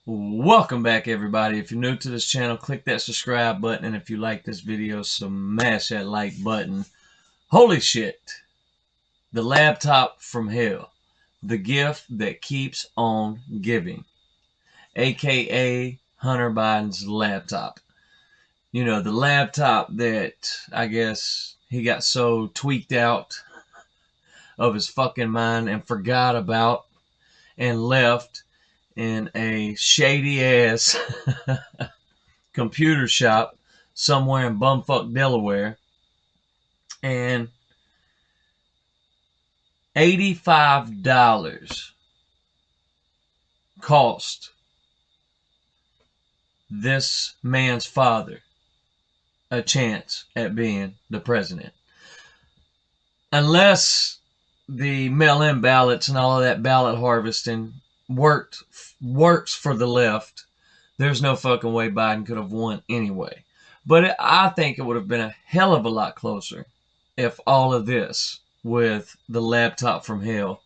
Welcome back, everybody. If you're new to this channel, click that subscribe button, and if you like this video, smash that like button. Holy shit. The laptop from hell. The gift that keeps on giving. AKA Hunter Biden's laptop. You know, the laptop that I guess he got so tweaked out of his fucking mind and forgot about and left in a shady ass computer shop somewhere in bumfuck Delaware, and $85 cost this man's father a chance at being the president. Unless the mail-in ballots and all of that ballot harvesting works for the left, there's no fucking way Biden could have won anyway. But I think it would have been a hell of a lot closer if all of this with the laptop from hell,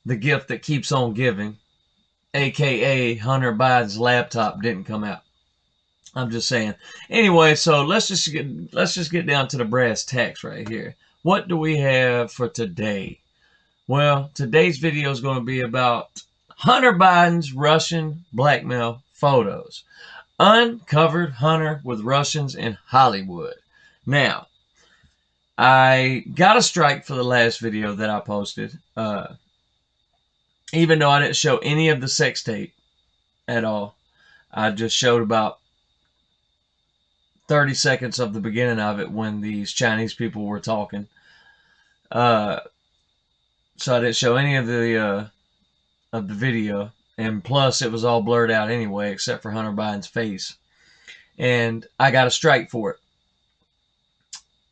the gift that keeps on giving, aka Hunter Biden's laptop, didn't come out. I'm just saying. Anyway, so let's just get down to the brass tacks right here. What do we have for today? Well, today's video is going to be about Hunter Biden's Russian blackmail photos. Uncovered Hunter with Russians in Hollywood. Now, I got a strike for the last video that I posted, even though I didn't show any of the sex tape at all. I just showed about 30 seconds of the beginning of it when these Chinese people were talking. So I didn't show any of the video, and plus it was all blurred out anyway, except for Hunter Biden's face. And I got a strike for it.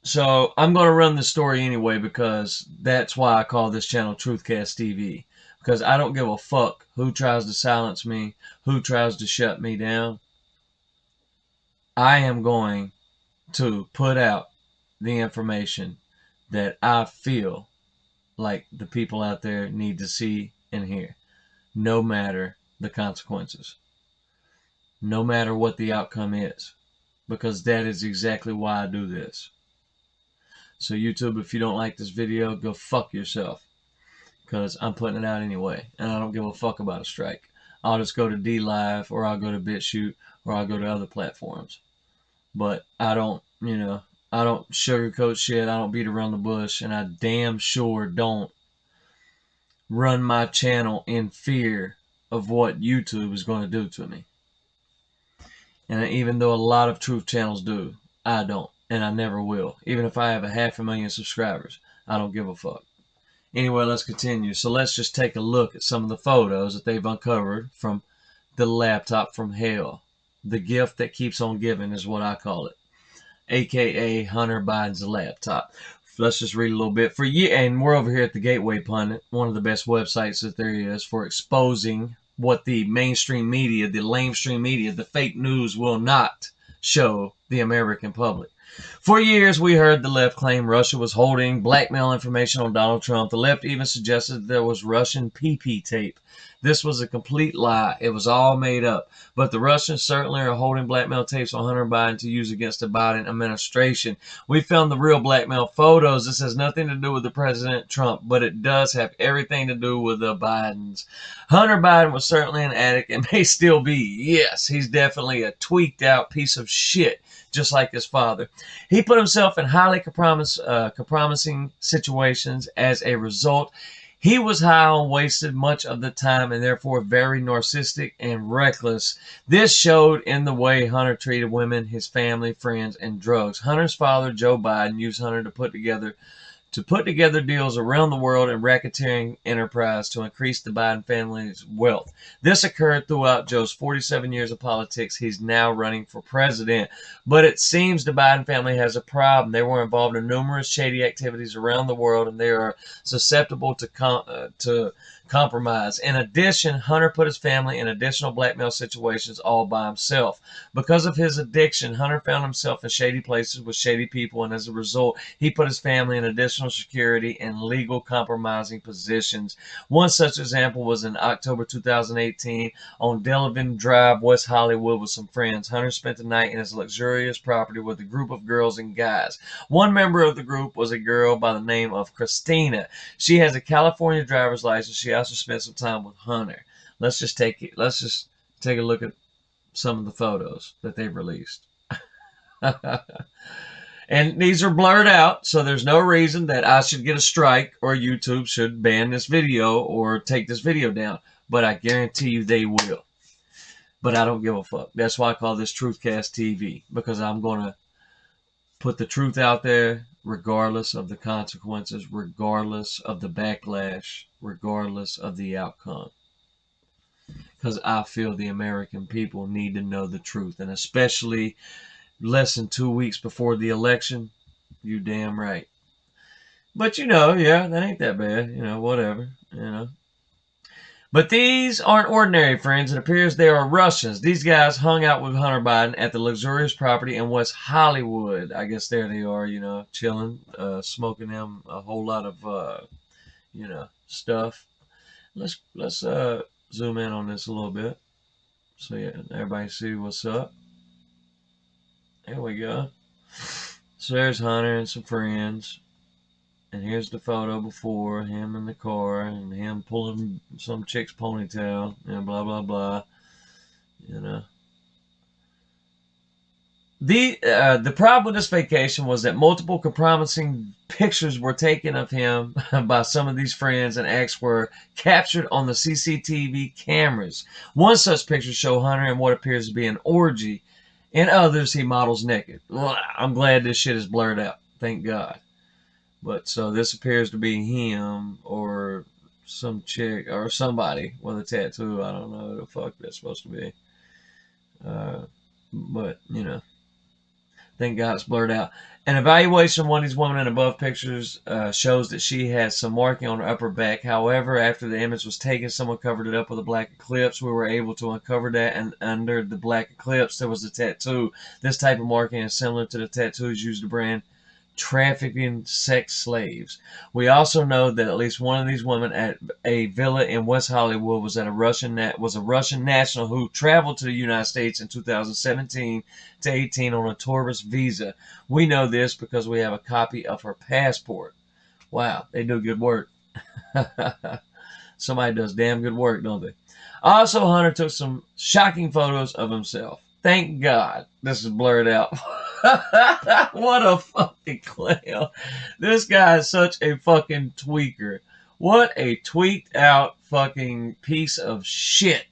So I'm going to run the story anyway, because that's why I call this channel Truthcast TV. Because I don't give a fuck who tries to silence me, who tries to shut me down. I am going to put out the information that I feel like the people out there need to see and hear, no matter the consequences, no matter what the outcome is, because that is exactly why I do this. So YouTube, if you don't like this video, go fuck yourself, because I'm putting it out anyway, and I don't give a fuck about a strike. I'll just go to DLive, or I'll go to BitChute, or I'll go to other platforms. But I don't, I don't sugarcoat shit. I don't beat around the bush, and I damn sure don't run my channel in fear of what YouTube is going to do to me. And even though a lot of truth channels do, I don't, and I never will. Even if I have 500,000 subscribers, I don't give a fuck. Anyway, let's continue. So let's just take a look at some of the photos that they've uncovered from the laptop from hell. The gift that keeps on giving is what I call it, aka Hunter Biden's laptop. Let's just read a little bit for you. And we're over here at the Gateway Pundit, one of the best websites that there is for exposing what the mainstream media, the lamestream media, the fake news will not show the American public. For years, we heard the left claim Russia was holding blackmail information on Donald Trump. The left even suggested there was Russian PP tape. This was a complete lie. It was all made up. But the Russians certainly are holding blackmail tapes on Hunter Biden to use against the Biden administration. We found the real blackmail photos. This has nothing to do with the President Trump, but it does have everything to do with the Bidens. Hunter Biden was certainly an addict and may still be. Yes, he's definitely a tweaked out piece of shit, just like his father. He put himself in highly compromising situations as a result. He was high on wasted much of the time and therefore very narcissistic and reckless. This showed in the way Hunter treated women, his family, friends, and drugs. Hunter's father, Joe Biden, used Hunter to put together deals around the world and racketeering enterprise to increase the Biden family's wealth. This occurred throughout Joe's 47 years of politics. He's now running for president. But it seems the Biden family has a problem. They were involved in numerous shady activities around the world, and they are susceptible to compromise. In addition, Hunter put his family in additional blackmail situations all by himself. Because of his addiction, Hunter found himself in shady places with shady people, and as a result, he put his family in additional security and legal compromising positions. One such example was in October 2018 on Delavan Drive, West Hollywood, with some friends. Hunter spent the night in his luxurious property with a group of girls and guys. One member of the group was a girl by the name of Christina. She has a California driver's license. She also spent some time with Hunter. Let's just take a look at some of the photos that they've released. And these are blurred out, so there's no reason that I should get a strike or YouTube should ban this video or take this video down. But I guarantee you they will. But I don't give a fuck. That's why I call this Truthcast TV, because I'm going to put the truth out there regardless of the consequences, regardless of the backlash, regardless of the outcome. Because I feel the American people need to know the truth. And especially less than 2 weeks before the election, you damn right. But yeah, that ain't that bad. Whatever, But these aren't ordinary friends. It appears they are Russians. These guys hung out with Hunter Biden at the luxurious property in West Hollywood. I guess there they are, chilling, smoking them a whole lot of, stuff. Let's zoom in on this a little bit so yeah, everybody see what's up. There we go. So there's Hunter and some friends. And here's the photo before, him in the car, and him pulling some chick's ponytail, and blah, blah, blah. The problem with this vacation was that multiple compromising pictures were taken of him by some of these friends, and acts were captured on the CCTV cameras. One such picture showed Hunter in what appears to be an orgy. In others, he models naked. I'm glad this shit is blurred out. Thank God. But so this appears to be him or some chick or somebody with a tattoo. I don't know who the fuck that's supposed to be. But, thank God it's blurred out. An evaluation of one of these women in above pictures shows that she has some marking on her upper back. However, after the image was taken, someone covered it up with a black eclipse. We were able to uncover that, and under the black eclipse, there was a tattoo. This type of marking is similar to the tattoos used to brand trafficking sex slaves. We also know that at least one of these women at a villa in West Hollywood was a Russian national who traveled to the United States in 2017 to 18 on a tourist visa. We know this because we have a copy of her passport. Wow, they do good work. Somebody does damn good work, don't they? Also, Hunter took some shocking photos of himself. Thank God this is blurred out. What a fucking clown. This guy is such a fucking tweaker. What a tweaked out fucking piece of shit.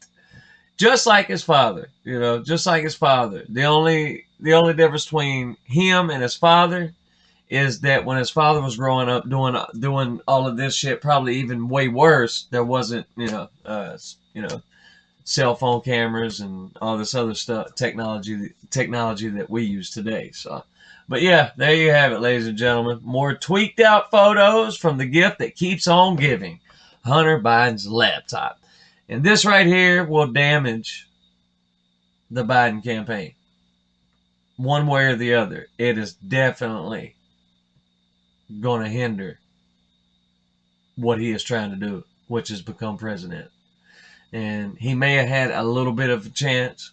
Just like his father, just like his father. The only difference between him and his father is that when his father was growing up doing all of this shit, probably even way worse, there wasn't, cell phone cameras and all this other stuff, technology that we use today. So, but yeah, there you have it, ladies and gentlemen. More tweaked out photos from the gift that keeps on giving, Hunter Biden's laptop. And this right here will damage the Biden campaign. One way or the other. It is definitely going to hinder what he is trying to do, which is become president. And he may have had a little bit of a chance,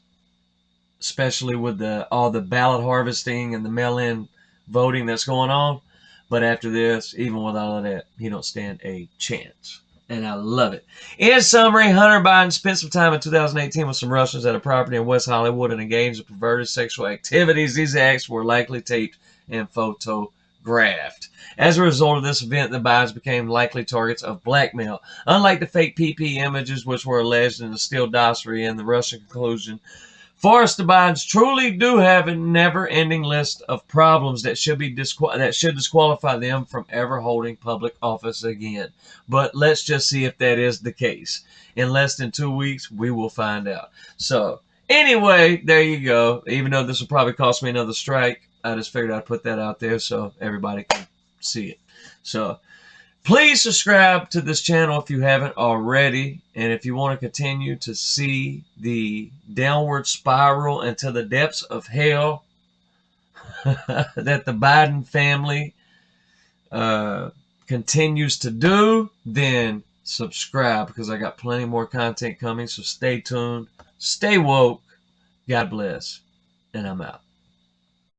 especially with all the ballot harvesting and the mail-in voting that's going on. But after this, even with all of that, he don't stand a chance. And I love it. In summary, Hunter Biden spent some time in 2018 with some Russians at a property in West Hollywood and engaged in perverted sexual activities. These acts were likely taped and photographed. As a result of this event, the Bidens became likely targets of blackmail. Unlike the fake PP images, which were alleged in the Steele dossier and the Russian conclusion, Forrest, the Bidens truly do have a never-ending list of problems that should disqualify them from ever holding public office again. But let's just see if that is the case. In less than 2 weeks, we will find out. So, anyway, there you go. Even though this will probably cost me another strike, I just figured I'd put that out there so everybody can see it. So, Please subscribe to this channel if you haven't already. And if you want to continue to see the downward spiral into the depths of hell that the Biden family continues to do, then subscribe, because I got plenty more content coming. So stay tuned, stay woke, God bless, and I'm out.